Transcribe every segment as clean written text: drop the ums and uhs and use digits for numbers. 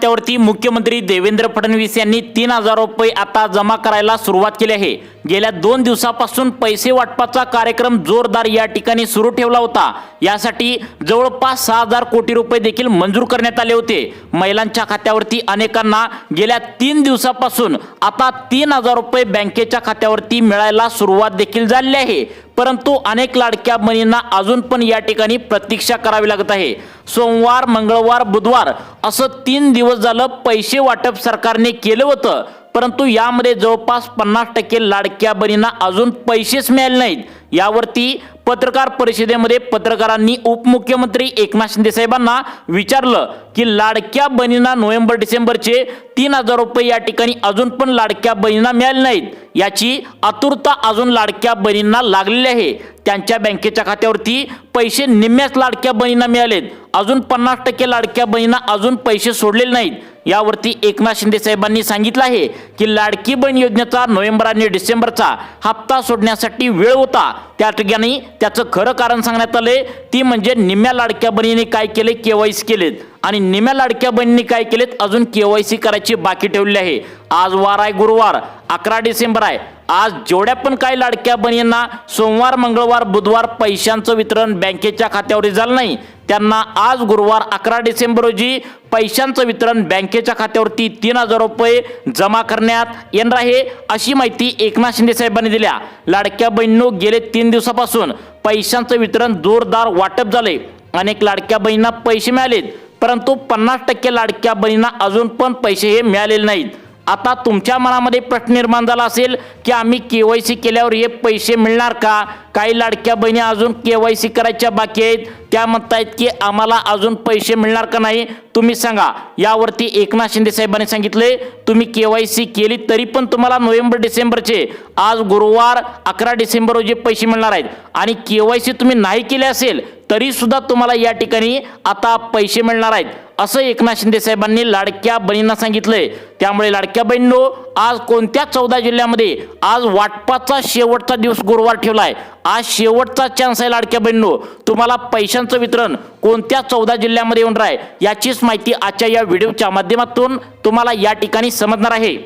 त्यावरती मुख्यमंत्री देवेंद्र फडणवीस यांनी 3,000 रुपये आता जमा करायला सुरुवात केली आहे। गेल्या 2 दिवसापासून पैसे वाटपाचा कार्यक्रम जोरदार या ठिकाणी सुरू ठेवला होता। यासाठी जवळपास 6,000 कोटी रुपये देखील मंजूर करण्यात आले होते। महिलांच्या खात्यावरती अनेकांना गेल्या 3 दिवसापासून आता 3,000 रुपये बँकेच्या खात्यावरती मिळायला सुरुवात देखील झाली आहे। परंतु अनेक लाडक्या बहिणींना अजून पण या ठिकाणी प्रतीक्षा करावी लागत आहे। सोमवार, मंगळवार, बुधवार असं 3 दिवस झालं पैसे वाटप सरकारने केलं होतं, परंतु यामध्ये जवळपास 50% लाडक्या बहिणींना अजून पैसेच मिळाले नाहीत। यावरती पत्रकार परिषदेमध्ये पत्रकारांनी उपमुख्यमंत्री एकनाथ शिंदे साहेबांना विचारलं की लाडक्या बहिणींना नोव्हेंबर डिसेंबरचे 3,000 रुपये या ठिकाणी अजून पण लाडक्या बहिणींना मिळाले नाहीत। याची आतुरता अजून लाडक्या बहिणींना लागलेली आहे। त्यांच्या बँकेच्या खात्यावरती पैसे निम्म्याच लाडक्या बहिणींना मिळालेत, अजून 50% लाडक्या बहिणींना अजून पैसे सोडलेले नाहीत। यावरती एकनाथ शिंदे साहेबांनी सांगितलं आहे की लाडकी बहीण योजनेचा नोव्हेंबर आणि डिसेंबरचा हप्ता सोडण्यासाठी वेळ होता। त्या ठिकाणी त्याचं खरं कारण सांगण्यात आले, ती म्हणजे निम्म्या लाडक्या बहिणींनी काय केले, केवायसी केलेत, आणि निम्म्या लाडक्या बहिणींनी काय केलेत, अजून केवायसी करायची बाकी ठेवली आहे। आज वार आहे गुरुवार, 11 डिसेंबर आहे। आज जेवढ्या पण काही लाडक्या बहिणींना सोमवार, मंगळवार, बुधवार पैशांचं वितरण बँकेच्या खात्यावर झालं नाही, त्यांना आज गुरुवार 11 डिसेंबर रोजी पैशांचं वितरण बँकेच्या खात्यावरती 3,000 रुपये जमा करण्यात येणार आहे, अशी माहिती एकनाथ शिंदे साहेबांनी दिल्या। लाडक्या बहिणींनो, गेले 3 दिवसापासून पैशांचं वितरण जोरदार वाटप झाले। अनेक लाडक्या बहिणींना पैसे मिळालेत, परंतु 50% लाडक्या बहिणींना अजून पण पैसे हे मिळालेले नाहीत। आता तुमच्या मनामध्ये प्रश्न निर्माण झाला असेल की आम्ही केवायसी केल्यावर हे पैसे मिळणार का? काही लाडक्या बहिणी अजून केवायसी करायच्या बाकी आहेत, त्या म्हणतायत की आम्हाला अजून पैसे मिळणार का नाही, तुम्ही सांगा। यावरती एकनाथ शिंदे साहेबांनी सांगितले, तुम्ही केवायसी केली तरी पण तुम्हाला नोव्हेंबर डिसेंबरचे आज गुरुवार 11 डिसेंबर रोजी पैसे मिळणार आहेत, आणि केवायसी तुम्ही नाही केली असेल तरी सुद्धा तुम्हाला या ठिकाणी आता पैसे मिळणार आहेत, असं एकनाथ शिंदे साहेबांनी लाडक्या बहिणींना सांगितलंय। त्यामुळे लाडक्या बहिणींनो, आज कोणत्या 14 जिल्ह्यामध्ये आज वाटपाचा शेवटचा दिवस गुरुवार ठेवलाय, आज शेवटचा चान्स आहे लाडक्या बहिणींनो, तुम्हाला पैशांचं वितरण कोणत्या 14 जिल्ह्यामध्ये होणार आहे याचीच माहिती आजच्या या व्हिडिओच्या माध्यमातून तुम्हाला या ठिकाणी समजणार आहे।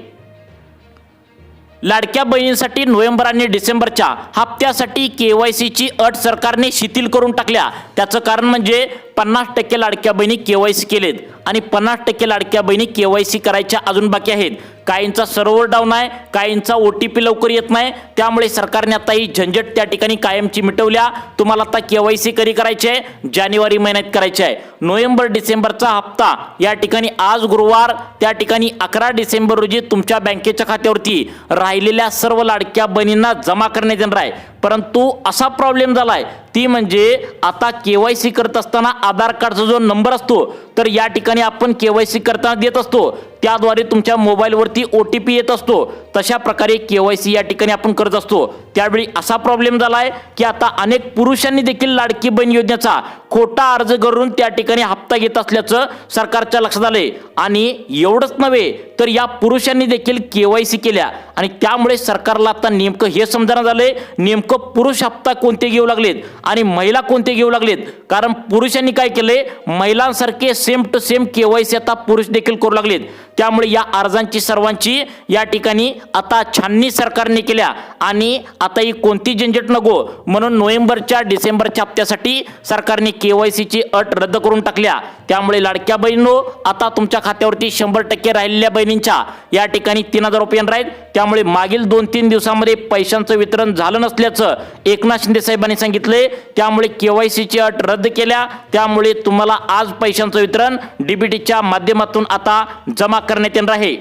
लाडक्या बहिणींसाठी नोव्हेंबर आणि डिसेंबरच्या हप्त्यासाठी केवायसीची अट सरकारने शिथिल करून टाकल्या। त्याचं कारण म्हणजे 50% लाडक्या बहिणी केवायसी केलेत आणि 50% लाडक्या बहिणी केवायसी करायच्या अजून बाकी आहेत। काहींचा सर्व्हर डाऊन आहे, काहींचा OTP लवकर येत नाही, त्यामुळे सरकारने आता ही झंझट त्या ठिकाणी कायमची मिटवल्या। तुम्हाला आता केवायसी कधी करायची आहे, जानेवारी महिन्यात करायची आहे। नोव्हेंबर डिसेंबरचा हप्ता या ठिकाणी आज गुरुवार, त्या ठिकाणी 11 डिसेंबर रोजी तुमच्या बँकेच्या खात्यावरती राहिलेल्या सर्व लाडक्या बहिणींना जमा करण्यात येणार आहे। परंतु असा प्रॉब्लेम झालाय, ती म्हणजे आता केवायसी करत असताना आधार कार्डचा जो नंबर असतो, तर या ठिकाणी आपण केवायसी करताना देत असतो, त्याद्वारे तुमच्या मोबाईलवरती OTP येत असतो। तशा प्रकारे केवायसी या ठिकाणी आपण करत असतो। त्यावेळी असा प्रॉब्लेम झालाय की आता अनेक पुरुषांनी देखील लाडकी बहीण योजनेचा खोटा अर्ज करून त्या ठिकाणी हप्ता घेत असल्याचं सरकारच्या लक्षात आले, आणि एवढंच नव्हे तर या पुरुषांनी देखील केवायसी केल्या, आणि त्यामुळे सरकारला आता नेमकं हे समजणं झालंय, नेमकं पुरुष हप्ता कोणते घेऊ लागलेत आणि महिला कोणते घेऊ लागलेत। कारण पुरुषांनी काय केले, महिलांसारखे सेम टू सेम केवायसी आता पुरुष देखील करू लागलेत। त्यामुळे या अर्जांची सर्वांची या ठिकाणी आता छाननी सरकारने केल्या, आणि आता ही कोणती झंझट नको म्हणून नोव्हेंबरच्या डिसेंबरच्या हप्त्यासाठी सरकारने केवायसीची अट रद्द करून टाकल्या। त्यामुळे लाडक्या बहिणींनो, आता तुमच्या खात्यावरती 100% राहिलेल्या बहिणींच्या या ठिकाणी 3,000 रुपये येणार आहेत। त्यामुळे मागील 2-3 दिवसामध्ये पैशांचं वितरण झालं नसल्याचं एकनाथ शिंदे साहेबांनी सांगितले। त्यामुळे केवायसीची अट रद्द केल्या, त्यामुळे तुम्हाला आज पैशांचं वितरण DBTच्या माध्यमातून आता जमा करण्यात येणार आहे।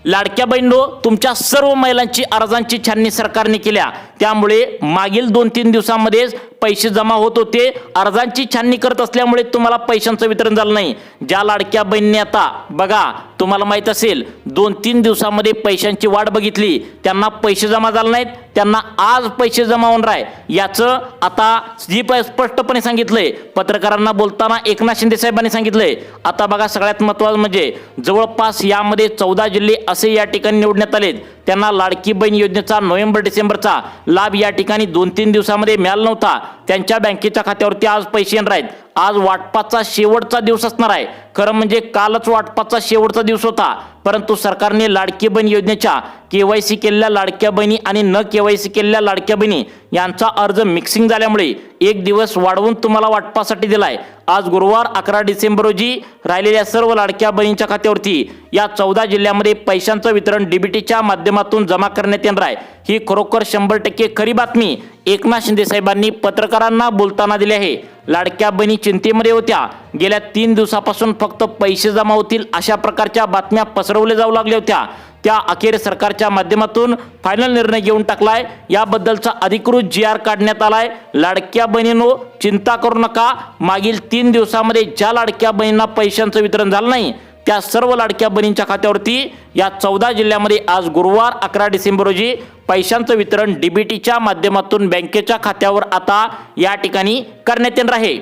लाडक्या बहिणींनो, तुमच्या सर्व महिलांची अर्जांची छाननी सरकारने केल्या, त्यामुळे मागील 2-3 दिवसांमध्ये पैसे जमा होत होते। अर्जांची छाननी करत असल्यामुळे तुम्हाला पैशांचं वितरण झालं नाही। ज्या लाडक्या बहिणींनी आता बघा, तुम्हाला माहित असेल 2-3 दिवसांमध्ये पैशांची वाट बघितली, त्यांना पैसे जमा झाले नाहीत, त्यांना आज पैसे जमा होणार आहे याचं आता स्पष्टपणे सांगितलंय। पत्रकारांना बोलताना एकनाथ शिंदे साहेबांनी सांगितलंय। आता बघा सगळ्यात महत्त्वाचं म्हणजे जवळपास यामध्ये 14 जिल्हे असे या ठिकाणी निवडण्यात आलेत, त्यांना लाडकी बहीण योजनेचा नोव्हेंबर डिसेंबरचा लाभ या ठिकाणी 2-3 दिवसामध्ये मिळाला नव्हता। त्यांच्या बँकेच्या खात्यावरती आज पैसे येणार आहेत। आज वाटपाचा शेवटचा दिवस असणार आहे। खरं म्हणजे कालच वाटपाचा शेवटचा दिवस होता, परंतु सरकारने लाडकी बहीण योजनेच्या केवायसी केलेल्या लाडक्या बहिणी आणि न केवायसी केलेल्या लाडक्या बहिणी यांचा अर्ज मिक्सिंग झाल्यामुळे एक दिवस वाढवून तुम्हाला वाटपासाठी दिलाय। आज गुरुवार 11 डिसेंबर रोजी राहिलेल्या सर्व लाडक्या बहिणींच्या खात्यावरती या 14 जिल्ह्यामध्ये पैशांचं वितरण डीबीटीच्या माध्यमातून जमा करण्यात येणार आहे। ही खरोखर 100% खरी बातमी एकनाथ शिंदे साहेबांनी पत्रकारांना बोलताना दिली आहे। लाडक्या बहिणी चिंतेमध्ये होत्या। गेल्या 3 दिवसापासून फक्त पैसे जमा होतील अशा प्रकारच्या बातम्या पसरवल्या जाऊ लागल्या होत्या। त्या अखेर सरकारच्या माध्यमातून फायनल निर्णय घेऊन टाकलाय। याबद्दलचा अधिकृत GR काढण्यात आलाय। लाडक्या बहिणींनो चिंता करू नका, मागील 3 दिवसामध्ये ज्या लाडक्या बहिणींना पैशांचं वितरण झालं नाही त्या सर्व लाडक्या बहिणींच्या खात्यावरती या 14 जिल्ह्यामध्ये आज गुरुवार 11 डिसेंबर रोजी पैशांचं वितरण डीबीटीच्या माध्यमातून बँकेच्या खात्यावर आता या ठिकाणी करण्यात येणार आहे।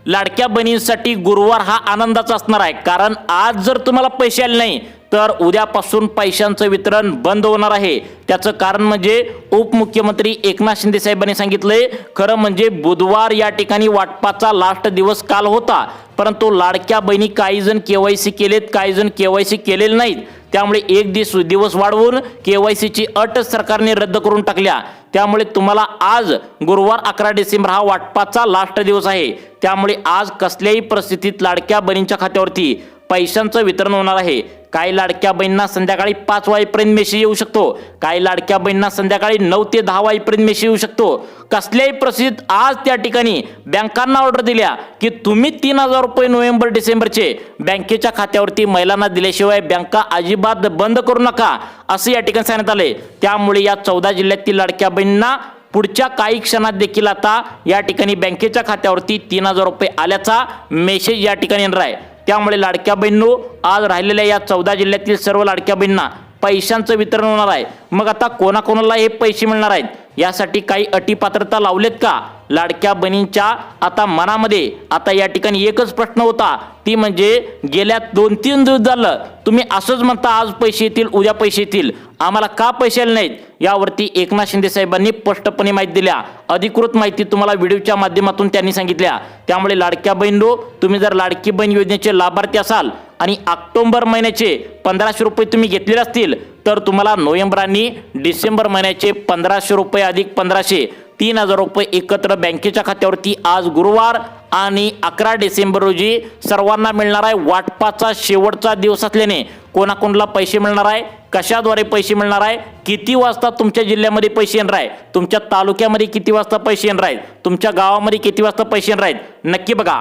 लाडक्या बहिणींसाठी गुरुवार हा आनंदाचा असणार आहे, कारण आज जर तुम्हाला पैसे आले नाही तर उद्यापासून पैशांचं वितरण बंद होणार आहे। त्याचं कारण म्हणजे उपमुख्यमंत्री एकनाथ शिंदे साहेबांनी सांगितलंय। खरं म्हणजे बुधवार या ठिकाणी वाटपाचा लास्ट दिवस काल होता, परंतु लाडक्या बहिणी काही जण केवायसी केलेत, काही जण केवायसी केलेले नाहीत, त्यामुळे एक दिवस वाढवून केवायसीची अट सरकारने रद्द करून टाकल्या। त्यामुळे तुम्हाला आज गुरुवार 11 डिसेंबर हा वाटपाचा लास्ट दिवस आहे। त्यामुळे आज कसल्याही परिस्थितीत लाडक्या बहिणींच्या खात्यावरती पैशांचं वितरण होणार आहे। काही लाडक्या बहिणींना संध्याकाळी 5 वाजेपर्यंत मेसेज येऊ शकतो, काही लाडक्या बहिणींना संध्याकाळी 9 ते 10 वाजेपर्यंत मेसेज येऊ शकतो। कसल्याही परिस्थितीत आज त्या ठिकाणी बँकांना ऑर्डर दिल्या की तुम्ही 3000 रुपये नोव्हेंबर डिसेंबरचे बँकेच्या खात्यावरती महिलांना दिल्याशिवाय बँका अजिबात बंद करू नका असं या ठिकाणी सांगण्यात आले। त्यामुळे या 14 जिल्ह्यातील लाडक्या बहिणींना पुढच्या काही क्षणात देखील आता या ठिकाणी बँकेच्या खात्यावरती 3000 रुपये आल्याचा मेसेज या ठिकाणी येणार आहे। त्यामुळे लाडक्या बहिणींनो आज राहिलेल्या या 14 जिल्ह्यातील सर्व लाडक्या बहिणींना पैशांचं वितरण होणार आहे। मग आता कोणाकोणाला हे पैसे मिळणार आहेत यासाठी काही अटी पात्रता लावलेत का? लाडक्या बहिणींच्या आता मनामध्ये आता या ठिकाणी एकच प्रश्न होता, ती म्हणजे गेल्या 2-3 दिवस झालं तुम्ही असंच म्हणता आज पैसे येतील उद्या पैसे येतील, आम्हाला का पैसे आले नाहीत? यावरती एकनाथ शिंदे साहेबांनी स्पष्टपणे माहिती दिल्या। अधिकृत माहिती तुम्हाला व्हिडिओच्या माध्यमातून त्यांनी सांगितल्या। त्यामुळे लाडक्या बहिणींनो तुम्ही जर लाडकी बहीण योजनेचे लाभार्थी असाल आणि ऑक्टोबर महिन्याचे 1500 रुपये तुम्ही घेतलेले असतील तर तुम्हाला नोव्हेंबर आणि डिसेंबर महिन्याचे 1500 रुपये अधिक 1500 3000 रुपये एकत्र बँकेच्या खात्यावरती आज गुरुवार आणि 11 डिसेंबर रोजी सर्वांना मिळणार आहे। वाटपाचा शेवटचा दिवस असल्याने कोणाकोणाला पैसे मिळणार आहे, कशाद्वारे पैसे मिळणार आहे, किती वाजता तुमच्या जिल्ह्यामध्ये पैसे येणार आहे, तुमच्या तालुक्यामध्ये किती वाजता पैसे येणार आहेत, तुमच्या गावामध्ये किती वाजता पैसे येणार आहेत, नक्की बघा।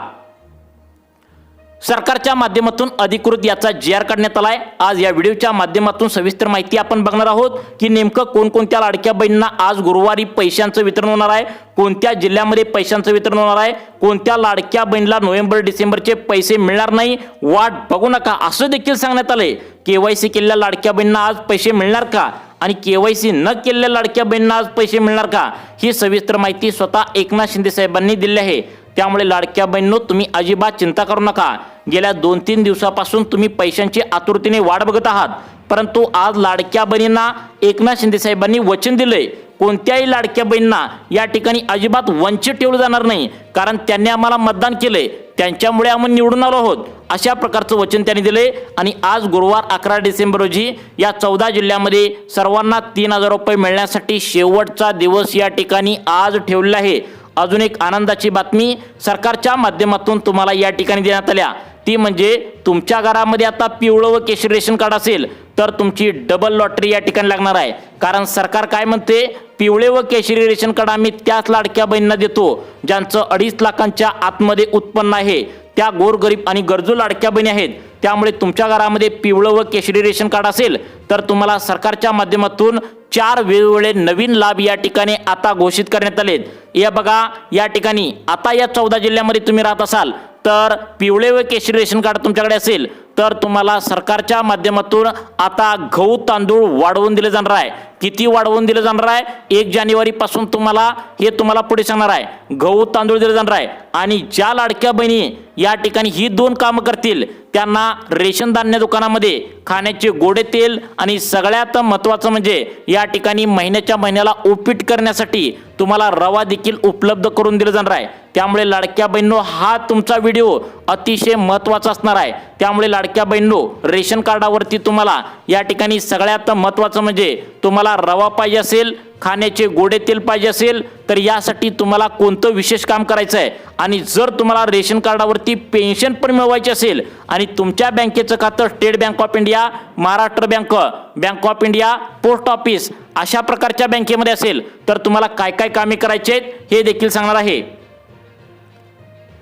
सरकारच्या माध्यमातून अधिकृत याचा GR काढण्यात आलाय। आज या व्हिडिओच्या माध्यमातून सविस्तर माहिती आपण बघणार आहोत की नेमकं कोणकोणत्या लाडक्या बहिणींना आज गुरुवारी पैशांचं वितरण होणार आहे, कोणत्या जिल्ह्यामध्ये पैशांचं वितरण होणार आहे, कोणत्या लाडक्या बहिणीला नोव्हेंबर डिसेंबरचे पैसे मिळणार नाही, वाट बघू नका असं देखील सांगण्यात आलंय। केवायसी केलेल्या लाडक्या बहिणींना आज पैसे मिळणार का आणि केवायसी न केलेल्या लाडक्या बहिणींना आज पैसे मिळणार का, ही सविस्तर माहिती स्वतः एकनाथ शिंदे साहेबांनी दिली आहे। त्यामुळे लाडक्या बहिणींनो तुम्ही अजिबात चिंता करू नका। गेल्या 2-3 दिवसापासून तुम्ही पैशांची आतुरतेने वाट बघत आहात, परंतु आज लाडक्या बहिणींना एकनाथ शिंदे साहेबांनी वचन दिलंय कोणत्याही लाडक्या बहिणींना या ठिकाणी अजिबात वंचित ठेवलं जाणार नाही, कारण त्यांनी आम्हाला मतदान केलंय, त्यांच्यामुळे आम्ही निवडून आलो आहोत अशा प्रकारचं वचन त्यांनी दिले। आणि आज गुरुवार 11 डिसेंबर रोजी या 14 जिल्ह्यामध्ये सर्वांना 3000 रुपये मिळण्यासाठी शेवटचा दिवस या ठिकाणी आज ठेवलेला आहे। अजून एक आनंदाची बातमी सरकारच्या माध्यमातून तुम्हाला या ठिकाणी देण्यात आल्या, ती म्हणजे तुमच्या घरामध्ये आता पिवळं व केशरी रेशन कार्ड असेल तर तुमची डबल लॉटरी या ठिकाणी लागणार आहे। कारण सरकार काय म्हणते, पिवळे व केशरी रेशन कार्ड आम्ही त्याच लाडक्या बहिणींना देतो ज्यांचं 2.5 लाखांच्या आतमध्ये उत्पन्न आहे, त्या गोरगरीब आणि गरजू लाडक्या बहिणी आहेत। त्यामुळे तुमच्या घरामध्ये पिवळं व केशरी रेशन कार्ड असेल तर तुम्हाला सरकारच्या माध्यमातून 4 वेगवेगळे नवीन लाभ या ठिकाणी आता घोषित करण्यात आलेत। या बघा, या ठिकाणी आता या 14 जिल्ह्यामध्ये तुम्ही राहत असाल तर पिवळे व केशरी रेशन कार्ड तुमच्याकडे असेल तर तुम्हाला सरकारच्या माध्यमातून आता गहू तांदूळ वाढवून दिले जाणार आहे। किती वाढवून दिले जाणार आहे? 1 जानेवारीपासून तुम्हाला पुढे सांगणार आहे। गहू तांदूळ दिले जाणार आहे आणि ज्या लाडक्या बहिणी या ठिकाणी ही 2 कामं करतील त्यांना रेशन धान्य दुकानामध्ये खाण्याचे गोडे तेल आणि सगळ्यात महत्त्वाचं म्हणजे या ठिकाणी महिन्याच्या महिन्याला उपीट करण्यासाठी तुम्हाला रवा देखील उपलब्ध करून दिला जाणार आहे। त्यामुळे लाडक्या बहिणींनो, हा तुमचा व्हिडिओ अतिशय महत्त्वाचा असणार आहे। त्यामुळे लाडक्या बहिणींनो, रेशन कार्डावरती तुम्हाला या ठिकाणी सगळ्यात महत्त्वाचं म्हणजे तुम्हाला रवा पाहिजे असेल, खाण्याचे गोडे तेल पाहिजे असेल तर यासाठी तुम्हाला कोणतं विशेष काम करायचं आहे आणि जर तुम्हाला रेशन कार्डावरती पेन्शन पण मिळवायची असेल आणि तुमच्या बँकेचं खातं state bank of India, Maharashtra bank, bank of India, post office अशा प्रकारच्या बँकेमध्ये असेल तर तुम्हाला काय काय कामे करायची आहेत हे देखील सांगणार आहे।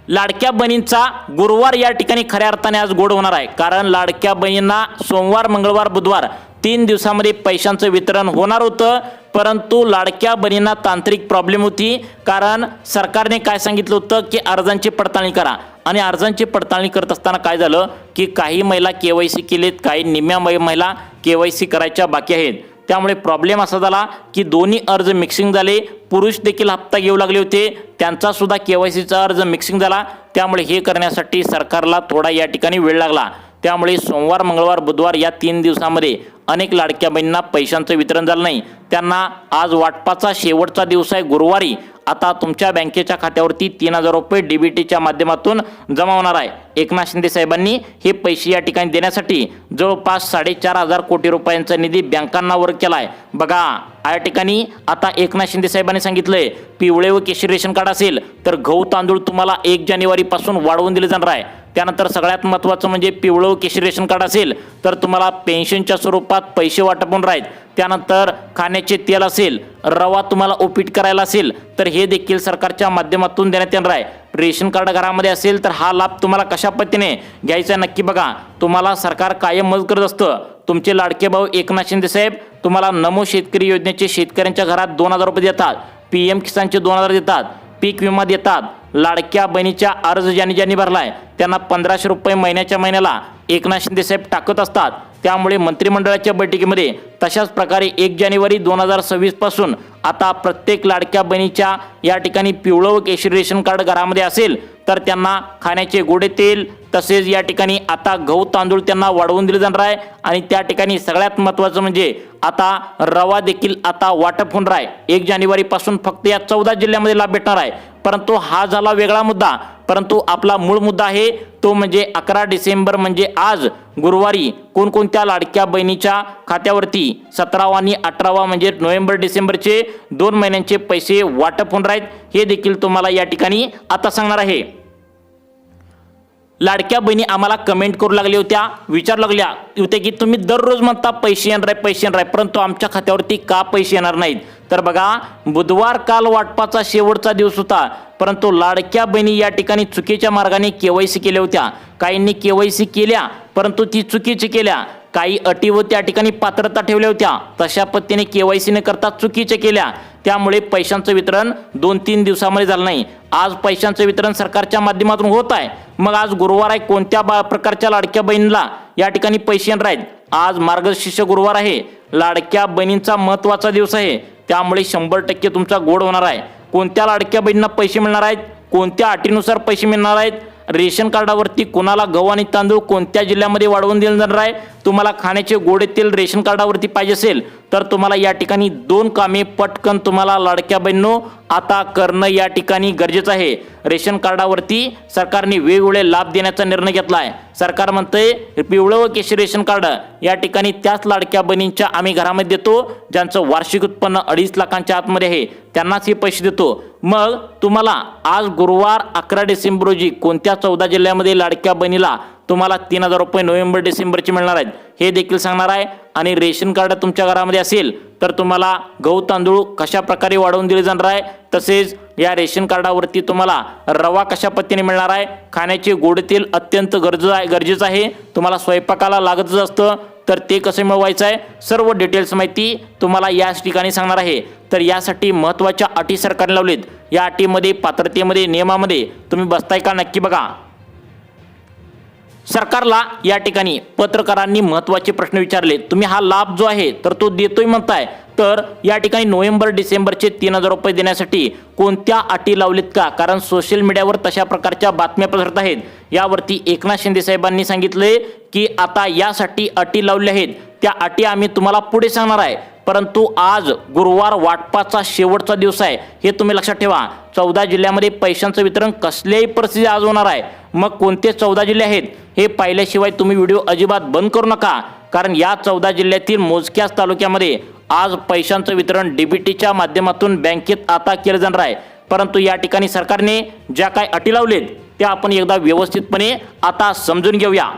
लाडक्या बहिणींचा गुरुवार या ठिकाणी खऱ्या अर्थाने आज गोड होणार आहे, कारण लाडक्या बहिणींना सोमवार, मंगळवार, बुधवार 3 दिवसामध्ये पैशांचं वितरण होणार होतं, परंतु लाडक्या बहिणींना तांत्रिक प्रॉब्लेम होती। कारण सरकारने काय सांगितलं होतं की अर्जांची पडताळणी करा आणि अर्जांची पडताळणी करत असताना काय झालं की काही महिला KYC केलेत, काही निम्म्या महिला KYC करायच्या बाकी आहेत। त्यामुळे प्रॉब्लेम असा झाला की दोन्ही अर्ज मिक्सिंग झाले। पुरुष देखील हप्ता घेऊ लागले होते, त्यांचा सुद्धा KYCचा अर्ज मिक्सिंग झाला। त्यामुळे हे करण्यासाठी सरकारला थोडा या ठिकाणी वेळ लागला। त्यामुळे सोमवार, मंगळवार, बुधवार या 3 दिवसामध्ये अनेक लाडक्या बहिणींना पैशांचं वितरण झालं नाही। त्यांना आज वाटपाचा शेवटचा दिवस आहे गुरुवारी आता तुमच्या बँकेच्या खात्यावरती 3000 रुपये DBTच्या माध्यमातून जमा होणार आहे। एकनाथ शिंदे साहेबांनी हे पैसे या ठिकाणी देण्यासाठी जवळपास 4.5 कोटी रुपयांचा निधी बँकांना वर्ग केला आहे। बघा, या ठिकाणी आता एकनाथ शिंदे साहेबांनी सांगितलंय पिवळे व केशरी रेशन कार्ड असेल तर गहू तांदूळ तुम्हाला 1 जानेवारीपासून वाढवून दिले जाणार आहे। त्यानंतर सगळ्यात महत्त्वाचं म्हणजे पिवळं व केशरी रेशन कार्ड असेल तर तुम्हाला पेन्शनच्या स्वरूपात पैसे वाटप होणार आहेत। त्यानंतर खाण्याचे तेल असेल, रवा तुम्हाला उपीट करायला असेल तर हे देखील सरकारच्या माध्यमातून देण्यात येणार आहे। रेशन कार्ड घरामध्ये असेल तर हा लाभ तुम्हाला कशा पद्धतीने घ्यायचा आहे नक्की बघा। तुम्हाला सरकार कायम मदत करत असतं। तुमचे लाडके भाऊ एकनाथ शिंदे साहेब तुम्हाला नमो शेतकरी योजनेचे शेतकऱ्यांच्या घरात 2000 रुपये देतात, PM किसानचे 2000 देतात, पीक विमा देतात। लाडक्या बहिणीच्या अर्ज ज्यांनी भरलाय त्यांना 1500 रुपये महिन्याच्या महिन्याला एकनाथ शिंदे साहेब टाकत असतात। त्यामुळे मंत्रिमंडळाच्या बैठकीमध्ये तशाच प्रकारे 1 जानेवारी 2026 पासून आता प्रत्येक लाडक्या बहिणीच्या या ठिकाणी पिवळं व केशरी रेशन कार्ड घरामध्ये असेल तर त्यांना खाण्याचे गोडे तेल तसेच या ठिकाणी आता गहू तांदूळ त्यांना वाढवून दिले जाणार आहे। आणि त्या ठिकाणी सगळ्यात महत्त्वाचं म्हणजे आता रवा देखील आता वाटप होणार आहे। 1 जानेवारीपासून फक्त या 14 जिल्ह्यामध्ये लाभ भेटणार आहे। परंतु हा झाला वेगळा मुद्दा, परंतु आपला मूळ मुद्दा आहे तो म्हणजे 11 डिसेंबर म्हणजे आज गुरुवारी कोणकोणत्या लाडक्या बहिणीच्या खात्यावरती 17वा आणि 18वा म्हणजे नोव्हेंबर डिसेंबरचे 2 महिन्यांचे पैसे वाटप होणार आहेत हे देखील तुम्हाला या ठिकाणी आता सांगणार आहे। लाडक्या बहिणी आम्हाला कमेंट करू लागल्या होत्या, विचारू लागल्या होत्या की तुम्ही दररोज म्हणता पैसे येणार आहे, परंतु आमच्या खात्यावरती का पैसे येणार नाहीत। तर बघा, बुधवार काल वाटपाचा शेवटचा दिवस होता, परंतु लाडक्या बहिणी या ठिकाणी चुकीच्या मार्गाने KYC केल्या होत्या। काहींनी KYC केल्या परंतु ती चुकीची केल्या, काही अटी व त्या ठिकाणी पात्रता ठेवल्या होत्या, तशा पद्धतीने KYC न करता चुकीचे केल्या। त्यामुळे पैशांचं वितरण 2-3 दिवसामध्ये झालं नाही। आज पैशांचं वितरण सरकारच्या माध्यमातून होत आहे। मग आज गुरुवार आहे, कोणत्या प्रकारच्या लाडक्या बहिणीला या ठिकाणी पैसे येणार आहेत? आज मार्गशीर्ष गुरुवार आहे, लाडक्या बहिणींचा महत्त्वाचा दिवस आहे। त्यामुळे 100% तुमचा गोड होणार आहे। कोणत्या लाडक्या बहिणींना पैसे मिळणार आहेत, कोणत्या अटीनुसार पैसे मिळणार आहेत, रेशन कार्डावरती कोणाला गहू आणि तांदूळ कोणत्या जिल्ह्यामध्ये वाढवून दिलं जाणार आहे, तुम्हाला खाण्याचे गोडे तेल रेशन कार्डावरती पाहिजे असेल तर तुम्हाला या ठिकाणी 2 कामे पटकन तुम्हाला लाडक्या बहिणींनो आता करणं या ठिकाणी गरजेचं आहे। रेशन कार्डावरती सरकारने वेगवेगळे लाभ देण्याचा निर्णय घेतला आहे। सरकार म्हणतंय पिवळं व केशरी रेशन कार्ड या ठिकाणी त्याच लाडक्या बहिणींच्या आम्ही घरामध्ये देतो ज्यांचं वार्षिक उत्पन्न 2.5 लाखांच्या आतमध्ये आहे, त्यांनाच हे पैसे देतो। मग तुम्हाला आज गुरुवार 11 डिसेंबर रोजी कोणत्या 14 जिल्ह्यामध्ये लाडक्या बहिणीला तुम्हाला 3000 रुपये नोव्हेंबर डिसेंबरचे मिळणार आहेत हे देखील सांगणार आहे। आणि रेशन कार्ड तुमच्या घरामध्ये असेल तर तुम्हाला गहू तांदूळ कशा प्रकारे वाढवून दिले जाणार आहे, तसेच या रेशन कार्डावरती तुम्हाला रवा कशा पद्धतीने मिळणार आहे, खाण्याचे गोड तेल अत्यंत गरजेचं आहे, तुम्हाला स्वयंपाकाला लागतच असतं, तर ते कसे मिळवायचं आहे सर्व डिटेल्स माहिती तुम्हाला याच ठिकाणी सांगणार आहे। तर यासाठी महत्त्वाच्या अटी सरकारने लावलीत। या अटीमध्ये पात्रतेमध्ये नियमामध्ये तुम्ही बसताय का नक्की बघा। सरकारला या ठिकाणी पत्रकारांनी महत्त्वाचे प्रश्न विचारले, तुम्ही हा लाभ जो आहे तर तो देतोय म्हणताय, तर या ठिकाणी नोव्हेंबर डिसेंबरचे 3,000 रुपये देण्यासाठी कोणत्या अटी लावलीत का? कारण सोशल मीडियावर तशा प्रकारच्या बातम्या पसरत आहेत। यावरती एकनाथ शिंदे साहेबांनी सांगितले की आता यासाठी अटी लावल्या आहेत, त्या अटी आम्ही तुम्हाला पुढे सांगणार आहे। परंतु आज गुरुवार वाटपाचा शेवटचा दिवस आहे, हे तुम्ही लक्षात ठेवा। 14 जिल्ह्यामध्ये पैशांचं वितरण कसल्याही परिस्थितीत आज होणार आहे। मग कोणते 14 जिल्हे आहेत हे पाहिल्याशिवाय तुम्ही व्हिडिओ अजिबात बंद करू नका, कारण या 14 जिल्ह्यातील मोजक्याच तालुक्यामध्ये आज पैशांचं वितरण डीबीटीच्या माध्यमातून बँकेत आता केलं जाणार आहे। परंतु या ठिकाणी सरकारने ज्या काही अटी लावलेत त्या आपण एकदा व्यवस्थितपणे आता समजून घेऊया।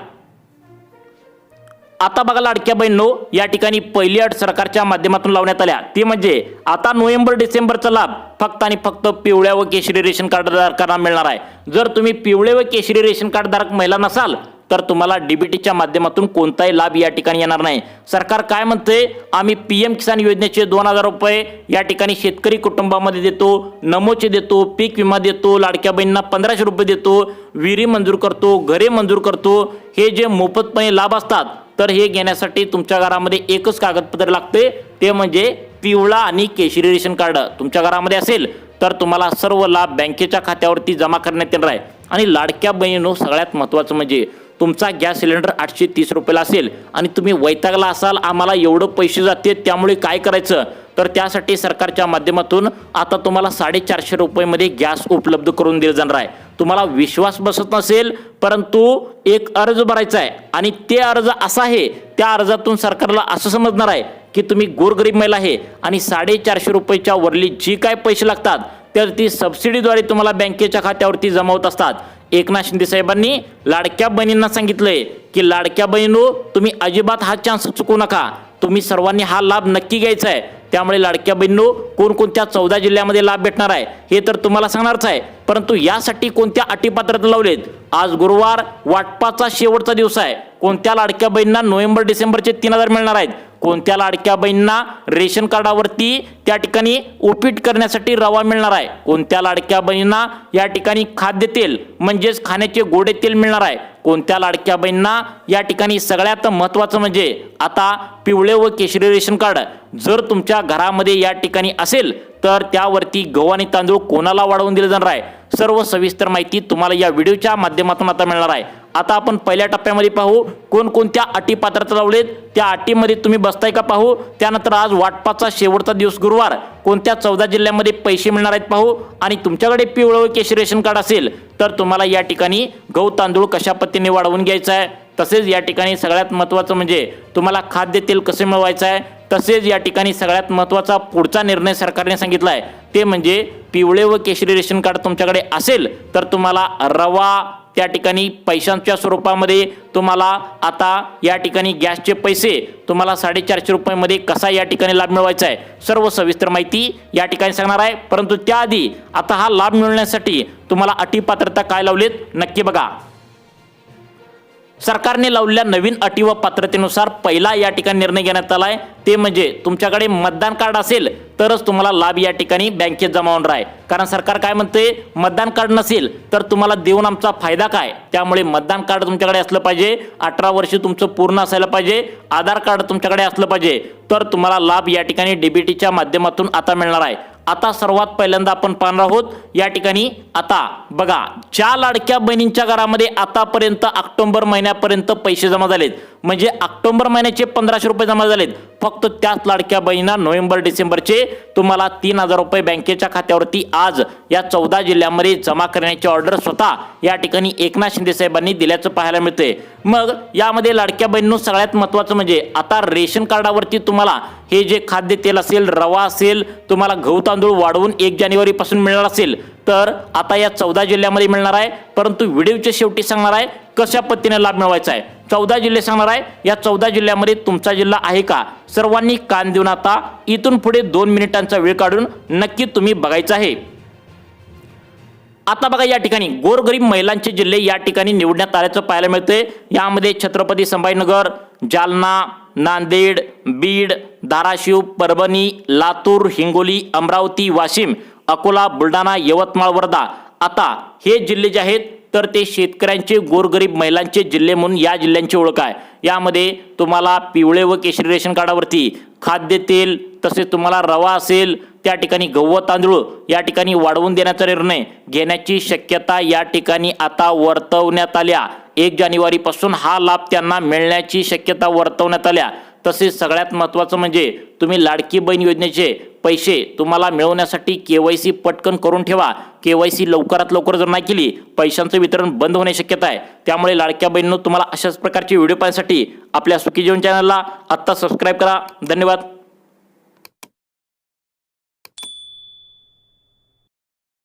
आता बघा लाडक्या बहिणींनो, या ठिकाणी पहिली अट सरकारच्या माध्यमातून लावण्यात आल्या, ती म्हणजे आता नोव्हेंबर डिसेंबरचा लाभ फक्त आणि फक्त पिवळ्या व केशरी रेशन कार्ड धारकांना मिळणार आहे। जर तुम्ही पिवळे व केशरी रेशन कार्ड धारक महिला नसाल तर तुम्हाला डीबीटीच्या माध्यमातून कोणताही लाभ या ठिकाणी येणार नाही। सरकार काय म्हणते, आम्ही पीएम किसान योजनेचे 2,000 रुपये या ठिकाणी शेतकरी कुटुंबामध्ये देतो, नमोचे देतो, पीक विमा देतो, लाडक्या बहिणींना 1,500 रुपये देतो, विहिरी मंजूर करतो, घरे मंजूर करतो। हे जे मोफतपणे लाभ असतात तर हे घेण्यासाठी तुमच्या घरामध्ये एकच कागदपत्र लागते, ते म्हणजे पिवळा आणि केशरी रेशन कार्ड तुमच्या घरामध्ये असेल तर तुम्हाला सर्व लाभ बँकेच्या खात्यावरती जमा करण्यात येणार आहे। आणि लाडक्या बहिणींनो, सगळ्यात महत्त्वाचं म्हणजे तुमचा गॅस सिलेंडर 830 रुपयाला असेल आणि तुम्ही वैतागला असाल आम्हाला एवढं पैसे जाते त्यामुळे काय करायचं, तर त्यासाठी सरकारच्या माध्यमातून आता तुम्हाला 450 रुपयामध्ये गॅस उपलब्ध करून दिला जाणार आहे। तुम्हाला विश्वास बसत नसेल परंतु एक अर्ज भरायचा आहे आणि ते अर्ज असा आहे, त्या अर्जातून सरकारला असं समजणार आहे की तुम्ही गोरगरीब महिला आहे आणि 450 रुपयाच्या वरली जी काय पैसे लागतात तर ती सबसिडीद्वारे तुम्हाला बँकेच्या खात्यावरती जमा होत असतात। एकनाथ शिंदे साहेबांनी लाडक्या बहिणींना सांगितलंय की लाडक्या बहिणींनो, तुम्ही अजिबात हा चान्स चुकू नका, तुम्ही सर्वांनी हा लाभ नक्की घ्यायचा आहे। त्यामुळे लाडक्या बहिणींनो, कोणकोणत्या 14 जिल्ह्यामध्ये लाभ भेटणार आहे हे तर तुम्हाला सांगणारच आहे, परंतु यासाठी कोणत्या अटी पात्रता लावलेत। आज गुरुवार वाटपाचा शेवटचा दिवस आहे। कोणत्या लाडक्या बहिणींना नोव्हेंबर डिसेंबरचे 3,000 मिळणार आहेत, कोणत्या लाडक्या बहिणींना रेशन कार्डावरती त्या ठिकाणी उपीट करण्यासाठी रवा मिळणार आहे, कोणत्या लाडक्या बहिणींना या ठिकाणी खाद्यतेल म्हणजेच खाण्याचे गोडे तेल मिळणार आहे, कोणत्या लाडक्या बहिणींना या ठिकाणी सगळ्यात महत्त्वाचं म्हणजे आता पिवळे व केशरी रेशन कार्ड जर तुमच्या घरामध्ये या ठिकाणी असेल तर त्यावरती गहू आणि तांदूळ कोणाला वाढवून दिले जाणार आहे, सर्व सविस्तर माहिती तुम्हाला या व्हिडिओच्या माध्यमातून आता मिळणार आहे। आता आपण पहिल्या टप्प्यामध्ये पाहू कोणकोणत्या अटी पात्रता लावलेत, त्या अटीमध्ये तुम्ही बसताय का पाहू। त्यानंतर आज वाटपाचा शेवटचा दिवस गुरुवार, कोणत्या 14 जिल्ह्यामध्ये पैसे मिळणार आहेत पाहू। आणि तुमच्याकडे पिवळं व केशरी रेशन कार्ड असेल तर तुम्हाला या ठिकाणी गहू तांदूळ कशा पद्धतीने वाढवून घ्यायचा आहे, तसेच या ठिकाणी सगळ्यात महत्त्वाचं म्हणजे तुम्हाला खाद्यतेल कसे मिळवायचं आहे, तसेच या ठिकाणी सगळ्यात महत्त्वाचा पुढचा निर्णय सरकारने सांगितला आहे ते म्हणजे पिवळे व केशरी रेशन कार्ड तुमच्याकडे असेल तर तुम्हाला रवा त्या ठिकाणी पैशांच्या स्वरूपामध्ये तुम्हाला आता या ठिकाणी गॅसचे पैसे तुम्हाला 450 रुपयामध्ये कसा या ठिकाणी लाभ मिळवायचा आहे, सर्व सविस्तर माहिती या ठिकाणी सांगणार आहे। परंतु त्याआधी आता हा लाभ मिळवण्यासाठी तुम्हाला अटी पात्रता काय लावलेत नक्की बघा। सरकारने लावलेल्या नवीन अटी व पात्रतेनुसार पहिला या ठिकाणी निर्णय घेण्यात आलाय, ते म्हणजे तुमच्याकडे मतदान कार्ड असेल तरच तुम्हाला लाभ या ठिकाणी बँकेत जमा होणार आहे। कारण सरकार काय म्हणते, मतदान कार्ड नसेल तर तुम्हाला देऊन आमचा फायदा काय, त्यामुळे मतदान कार्ड तुमच्याकडे असलं पाहिजे, 18 वर्ष तुमचं पूर्ण असायला पाहिजे, आधार कार्ड तुमच्याकडे असलं पाहिजे, तर तुम्हाला लाभ या ठिकाणी डीबीटीच्या माध्यमातून आता मिळणार आहे। आता सर्वात पहिल्यांदा आपण पाहणार आहोत या ठिकाणी आता बघा, ज्या लाडक्या बहिणींच्या घरामध्ये आतापर्यंत ऑक्टोबर महिन्यापर्यंत पैसे जमा झालेत, म्हणजे ऑक्टोबर महिन्याचे 1,500 रुपये जमा झालेत, फक्त त्याच लाडक्या बहिणींना नोव्हेंबर डिसेंबरचे तुम्हाला 3,000 रुपये बँकेच्या खात्यावरती आज या 14 जिल्ह्यामध्ये जमा करण्याची ऑर्डर स्वतः या ठिकाणी एकनाथ शिंदे साहेबांनी दिल्याचं पाहायला मिळते। मग यामध्ये लाडक्या बहिणींनो सगळ्यात महत्त्वाचं म्हणजे आता रेशन कार्डावरती तुम्हाला हे जे खाद्यतेल असेल, रवा असेल, तुम्हाला गहू तांदूळ वाढवून 1 जानेवारीपासून मिळणार असेल तर आता या 14 जिल्ह्यामध्ये मिळणार आहे। परंतु व्हिडिओच्या शेवटी सांगणार आहे कशा पद्धतीने लाभ मिळवायचा आहे। 14 जिल्हे सांगणार आहे, या 14 जिल्ह्यामध्ये तुमचा जिल्हा आहे का, सर्वांनी कान देऊन आता इथून पुढे 2 मिनिटांचा वेळ काढून नक्की तुम्ही बघायचं आहे। आता बघा या ठिकाणी गोरगरीब महिलांचे जिल्हे या ठिकाणी निवडण्यात आल्याचं पाहायला मिळते। यामध्ये छत्रपती संभाजीनगर, जालना, नांदेड, बीड, धाराशिव, परभणी, लातूर, हिंगोली, अमरावती, वाशिम, अकोला, बुलढाणा, यवतमाळ, वर्धा आता हे जिल्हे जे आहेत तर ते शेतकऱ्यांचे गोरगरीब महिलांचे जिल्हे म्हणून या जिल्ह्यांची ओळख आहे। यामध्ये तुम्हाला पिवळे व केशरी रेशन कार्डावरती खाद्यतेल तसेच तुम्हाला रवा असेल त्या ठिकाणी गहू व तांदूळ या ठिकाणी वाढवून देण्याचा निर्णय घेण्याची शक्यता या ठिकाणी आता वर्तवण्यात आल्या। 1 जानेवारीपासून हा लाभ त्यांना मिळण्याची शक्यता वर्तवण्यात आल्या। तसेच सगळ्यात महत्त्वाचं म्हणजे तुम्ही लाडकी बहीण योजनेचे पैसे तुम्हाला मिळवण्यासाठी KYC पटकन करून ठेवा। KYC लवकरात लवकर जर नाही केली पैशांचं वितरण बंद होण्याची शक्यता आहे। त्यामुळे लाडक्या बहिणींनो तुम्हाला अशाच प्रकारचे व्हिडिओ पाहण्यासाठी आपल्या सुखी जीवन चॅनलला आत्ता सबस्क्राईब करा। धन्यवाद।